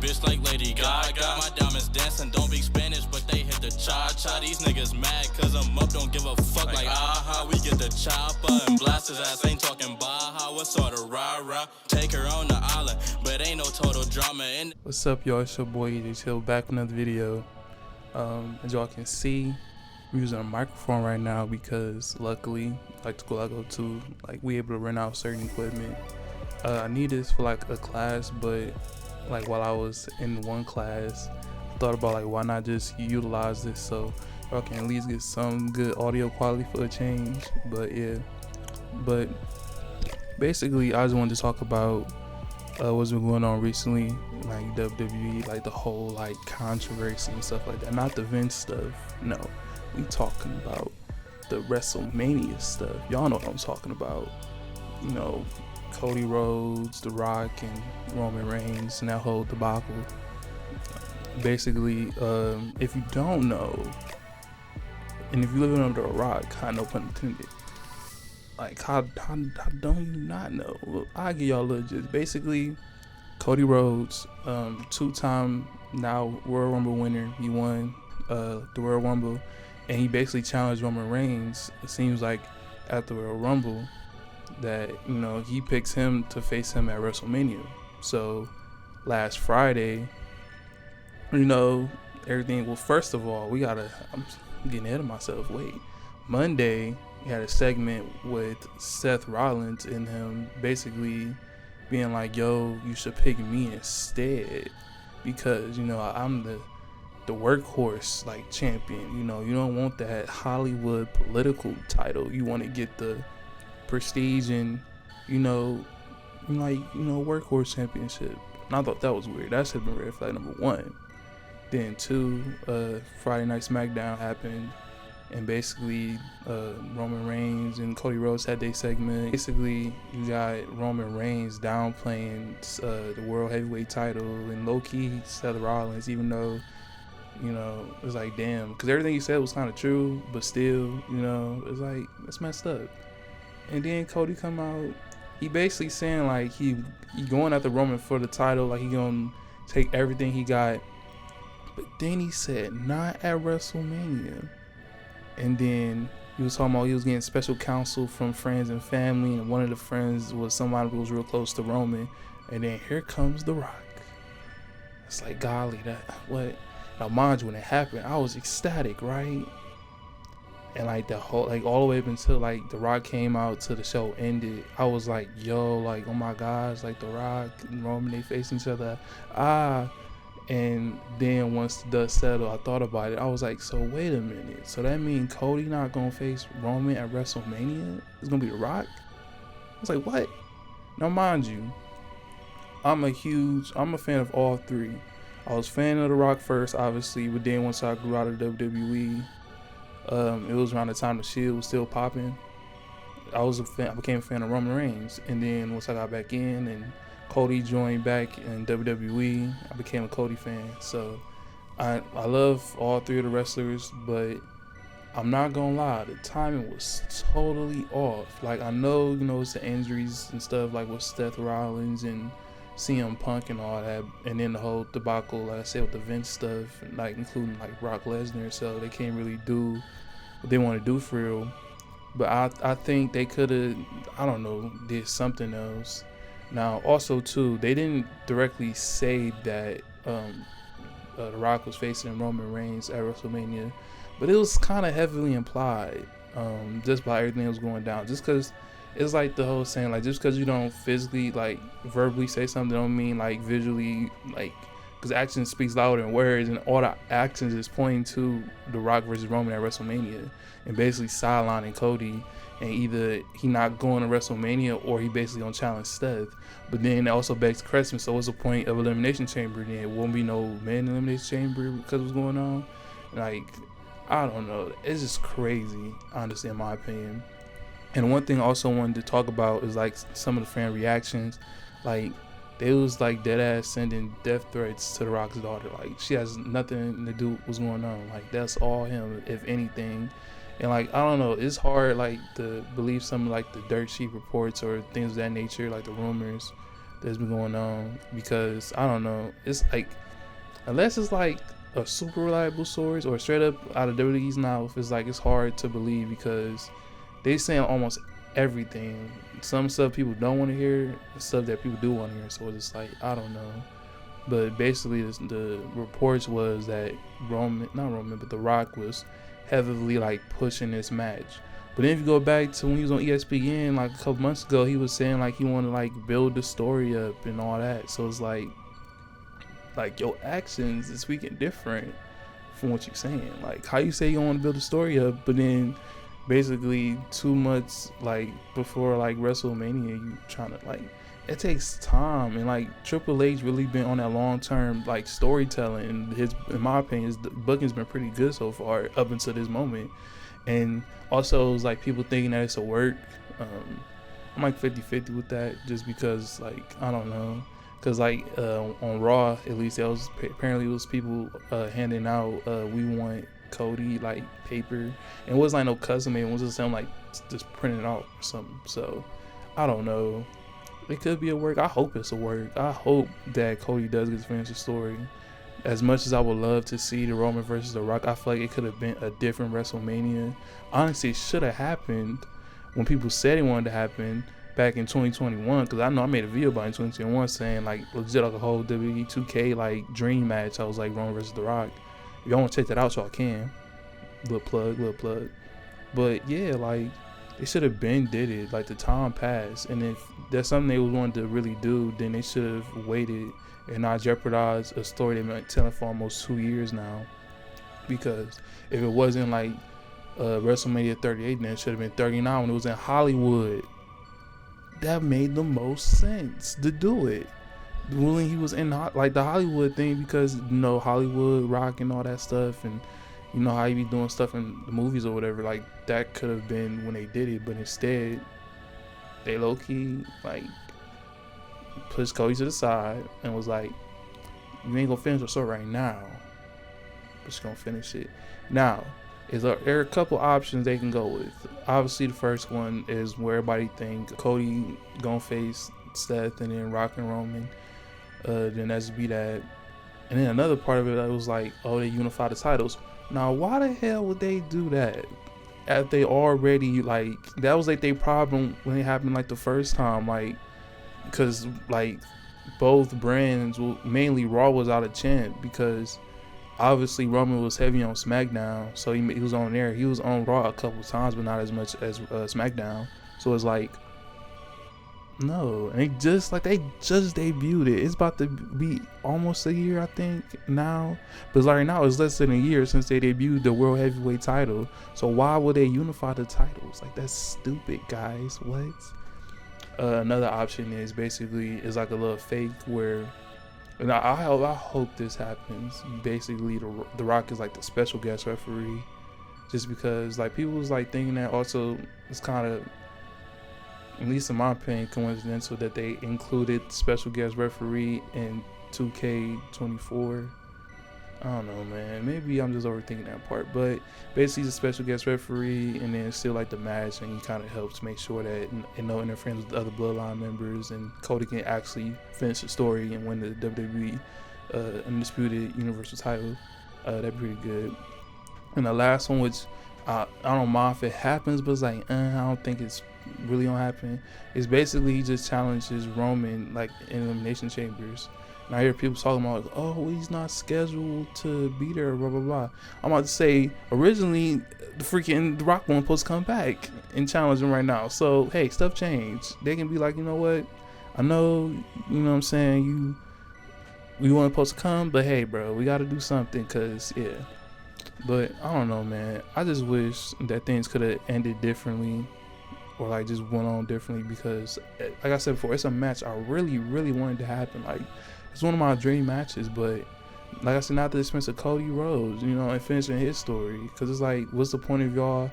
bitch like Lady Gaga. My diamonds dancing, don't speak Spanish, but they hit the cha-cha. These niggas mad cause I'm up, don't give a fuck like aha. We get the chopper and blast his ass, ain't talking Baja. What sort of rah-rah? Take her on the island, but ain't no total drama in. What's up, y'all? It's your boy EJ Chill back with another video. As y'all can see, I'm using a microphone right now because luckily, like the school I go to, like we able to rent out certain equipment. I need this for like a class, but like while I was in one class, I thought about like why not just utilize this so y'all can at least get some good audio quality for a change. But yeah, but basically I just wanted to talk about what's been going on recently, like WWE, like the whole like controversy and stuff like that. Not the Vince stuff, no. We talking about the WrestleMania stuff. Y'all know what I'm talking about. You know, Cody Rhodes, The Rock, and Roman Reigns, and that whole debacle. Basically, if you don't know, and if you live under a rock, no pun intended, like how don't you not know? Well, I'll give y'all a little gist. Basically, Cody Rhodes, two-time now Royal Rumble winner. He won the Royal Rumble, and he basically challenged Roman Reigns. It seems like at the Royal Rumble that, you know, he picks him to face him at WrestleMania. So last Friday, you know, everything. Well, first of all, I'm getting ahead of myself. Wait, Monday. He had a segment with Seth Rollins and him basically being like, yo, you should pick me instead because, you know, I'm the workhorse like champion. You know, you don't want that Hollywood political title. You want to get the prestige and, workhorse championship. And I thought that was weird. That should have been red flag number one. Then two, Friday Night SmackDown happened. And basically, Roman Reigns and Cody Rhodes had their segment. Basically, you got Roman Reigns downplaying the World Heavyweight title and low-key Seth Rollins, even though, you know, it's like, damn. Because everything he said was kind of true, but still, you know, it's like, it's messed up. And then Cody come out. He basically saying, like, he going after Roman for the title. Like, he going to take everything he got. But then he said, not at WrestleMania. And then he was talking about he was getting special counsel from friends and family, and one of the friends was somebody who was real close to Roman. And then here comes The Rock. It's like, golly, that what? Now, mind you, when it happened, I was ecstatic, right? And like the whole, like all the way up until like The Rock came out till the show ended, I was like, yo, like, oh my gosh, like The Rock and Roman, they facing each other. And then once the dust settled, I thought about it. I was like, so wait a minute. So that means Cody not going to face Roman at WrestleMania? It's going to be The Rock? I was like, what? Now, mind you, I'm a fan of all three. I was a fan of The Rock first, obviously, but then once I grew out of WWE, it was around the time the Shield was still popping. I became a fan of Roman Reigns. And then once I got back in and Cody joined back in WWE, I became a Cody fan. So I love all three of the wrestlers, but I'm not gonna lie, the timing was totally off. Like, I know, you know, it's the injuries and stuff, like with Seth Rollins and CM Punk and all that, and then the whole debacle, like I said, with the Vince stuff, like including like Brock Lesnar, so they can't really do what they want to do for real. But I think they could have, I don't know, did something else. Now, also, too, they didn't directly say that The Rock was facing Roman Reigns at WrestleMania, but it was kind of heavily implied just by everything that was going down. Just because it's like the whole saying, like, just because you don't physically, like, verbally say something don't mean, like, visually, like, because action speaks louder than words, and all the actions is pointing to The Rock versus Roman at WrestleMania and basically sidelining Cody. And either he not going to WrestleMania or he basically gonna challenge Seth. But then it also begs the question, so what's the point of Elimination Chamber then? It won't be no men Elimination Chamber because of what's going on? Like, I don't know. It's just crazy, honestly, in my opinion. And one thing I also wanted to talk about is like some of the fan reactions. Like, they was like dead ass sending death threats to The Rock's daughter. Like, she has nothing to do with what's going on. Like, that's all him, if anything. And like, I don't know, it's hard like to believe some like the dirt sheet reports or things of that nature, like the rumors. that's been going on, because I don't know, it's like, unless it's like a super reliable source or straight up out of WWE's mouth, it's like it's hard to believe, because they saying almost everything. Some stuff people don't want to hear, stuff that people do want to hear. So it's just like, I don't know. But basically, the reports was that The Rock was heavily like pushing this match. But then if you go back to when he was on ESPN like a couple months ago, he was saying like he wanted to like build the story up and all that. So it's like your actions is speaking different from what you're saying. Like, how you say you want to build a story up, but then basically 2 months like before like WrestleMania, you trying to like, it takes time. And like Triple H really been on that long term like storytelling, and in my opinion, his booking's been pretty good so far up until this moment. And also it's like people thinking that it's a work. I'm like 50-50 with that, just because like, I don't know. Cause like on Raw, at least there was apparently it was people handing out we want Cody like paper, and it wasn't like no custom made. It was just something like just printed out or something. So I don't know. It could be a work. I hope it's a work. I hope that Cody does get to finish the story. As much as I would love to see the Roman versus The Rock, I feel like it could have been a different WrestleMania. Honestly, it should have happened when people said it wanted to happen back in 2021, because I know I made a video about it in 2021 saying like legit like a whole WWE 2K like dream match. I was like Roman versus The Rock. If y'all want to check that out, y'all can. Little plug. But yeah, like they should have been did it. Like the time passed, and if that's something they was wanting to really do, then they should have waited and not jeopardize a story they've been telling for almost 2 years now. Because if it wasn't like WrestleMania 38, then it should have been 39 when it was in Hollywood. That made the most sense to do it when he was in like the Hollywood thing, because you know Hollywood Rock and all that stuff, and you know how he be doing stuff in the movies or whatever. Like that could have been when they did it, but instead they low-key like pushed Cody to the side and was like, you ain't gonna finish the story right now, but you're gonna finish it now. There are a couple options they can go with. Obviously, the first one is where everybody think Cody gonna face Seth, and then Rock and Roman. Then that's be that. And then another part of it, I was like, oh, they unify the titles. Now, why the hell would they do that? After they already like, that was like their problem when it happened like the first time, like, because like both brands, well, mainly Raw was out of chant, because obviously Roman was heavy on SmackDown, so he was on there. He was on Raw a couple times, but not as much as SmackDown. So it's like, no, and they just debuted it. It's about to be almost a year, I think, now. But right now, it's less than a year since they debuted the World Heavyweight title. So why would they unify the titles? Like, that's stupid, guys. What? Another option is basically like a little fake where, and I hope this happens. Basically, the Rock is like the special guest referee, just because like people was like thinking that. Also, it's kind of, at least in my opinion, coincidental that they included special guest referee in 2K24. I don't know, man. Maybe I'm just overthinking that part. But basically, he's a special guest referee, and then still like the match, and he kind of helps make sure that no interference with the other bloodline members, and Cody can actually finish the story and win the WWE Undisputed Universal title. That'd be pretty good. And the last one, which I don't mind if it happens, but it's like, I don't think it's really gonna happen. Is basically he just challenges Roman like in Elimination Chambers. And I hear people talking about, like, oh, he's not scheduled to be there, blah, blah, blah. I'm about to say, originally, the Rock one supposed to come back and challenge him right now. So, hey, stuff changed. They can be like, you know what? I know, you know what I'm saying, we weren't supposed to come, but hey, bro, we got to do something, because, yeah. But, I don't know, man. I just wish that things could have ended differently, or, like, just went on differently, because, like I said before, it's a match I really, really wanted to happen. Like, it's one of my dream matches, but like I said, not at the expense of Cody Rhodes, you know, and finishing his story. Because it's like, what's the point of y'all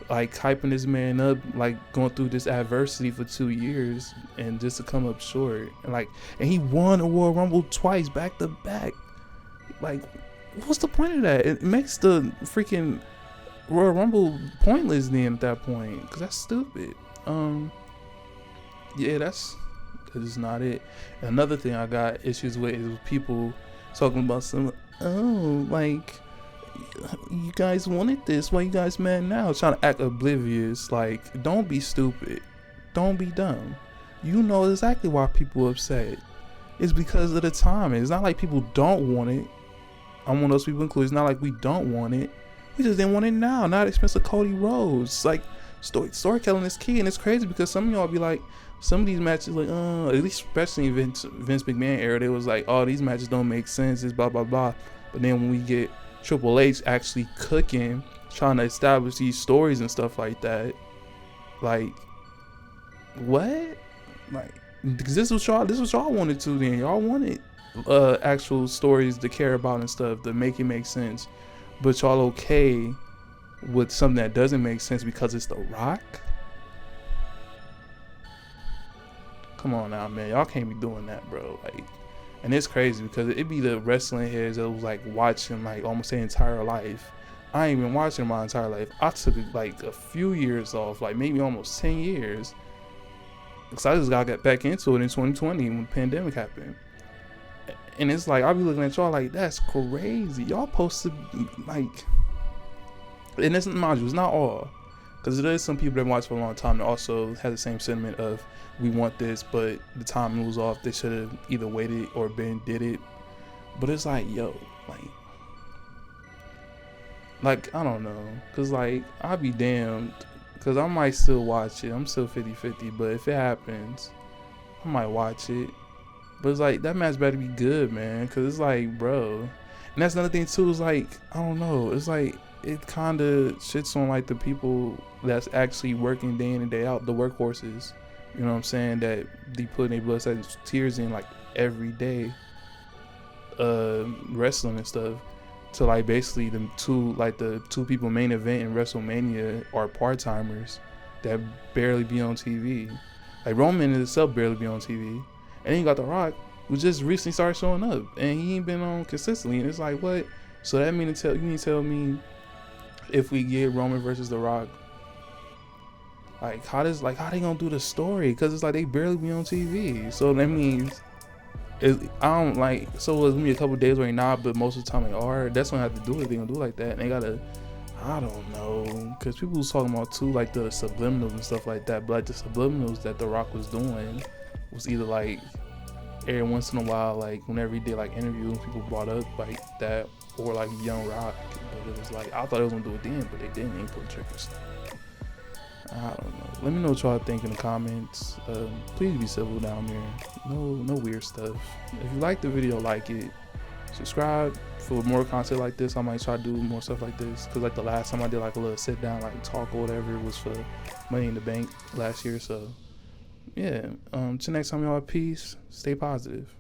like hyping this man up, like going through this adversity for 2 years and just to come up short? And he won a Royal Rumble twice back to back. Like, what's the point of that? It makes the freaking Royal Rumble pointless then at that point, because that's stupid. Yeah, that's It's just not it. And another thing I got issues with is people talking about some, oh, like, you guys wanted this, why you guys mad now? Trying to act oblivious. Like, don't be stupid. Don't be dumb. You know exactly why people are upset. It's because of the time. It's not like people don't want it. I'm one of those people included. It's not like we don't want it. We just didn't want it now. Not at the expense of Cody Rhodes. Like, storytelling is key, and it's crazy because some of y'all be like, some of these matches, like, at least especially in Vince McMahon era, they was like, oh, these matches don't make sense. It's blah blah blah. But then when we get Triple H actually cooking, trying to establish these stories and stuff like that, like, what? Like, because this is what y'all wanted to. Then y'all wanted actual stories to care about and stuff to make it make sense. But y'all okay with something that doesn't make sense because it's The Rock? Come on now, man. Y'all can't be doing that, bro. Like, and it's crazy because it be the wrestling heads that was like watching like almost their entire life. I ain't been watching my entire life. I took like a few years off, like maybe almost 10 years. Because I just got back into it in 2020 when the pandemic happened. And it's like, I'll be looking at y'all like, that's crazy. Y'all posted like, and it's, mind you, it's not all. Because there is some people that watch for a long time that also have the same sentiment of, we want this, but the timing was off. They should have either waited or did it. But it's like, yo, like I don't know. Because like, I'll be damned. Because I might still watch it. I'm still 50-50. But if it happens, I might watch it. But it's like, that match better be good, man. Because it's like, bro. And that's another thing, too. Is like, I don't know. It's like, it kind of shits on, like, the people that's actually working day in and day out. The workhorses. You know what I'm saying? That they put their blood, sweat, and tears in, like, every day. Wrestling and stuff. To, like, basically the two people main event in WrestleMania are part-timers that barely be on TV. Like, Roman itself barely be on TV. And then you got The Rock, who just recently started showing up, and he ain't been on consistently. And it's like, what? So that mean you need to tell me if we get Roman versus The Rock, like how they gonna do the story? Because it's like they barely be on TV. So that means I don't like. So it's gonna be a couple days where they not, but most of the time they are. That's when I have to do it. They gonna do it like that, and they gotta. I don't know, because people was talking about too, like the subliminals and stuff like that. But like the subliminals that The Rock was doing was either like every once in a while, like whenever he did like interviews, people brought up like that, or like Young Rock. But it was like, I thought they was gonna do it then, but they didn't. They put triggers. I don't know. Let me know what y'all think in the comments. Please be civil down there. No weird stuff. If you like the video, like it. Subscribe for more content like this. I might try to do more stuff like this. Cause like the last time I did like a little sit down, like talk or whatever, it was for Money in the Bank last year. So yeah. Till next time, y'all. Peace. Stay positive.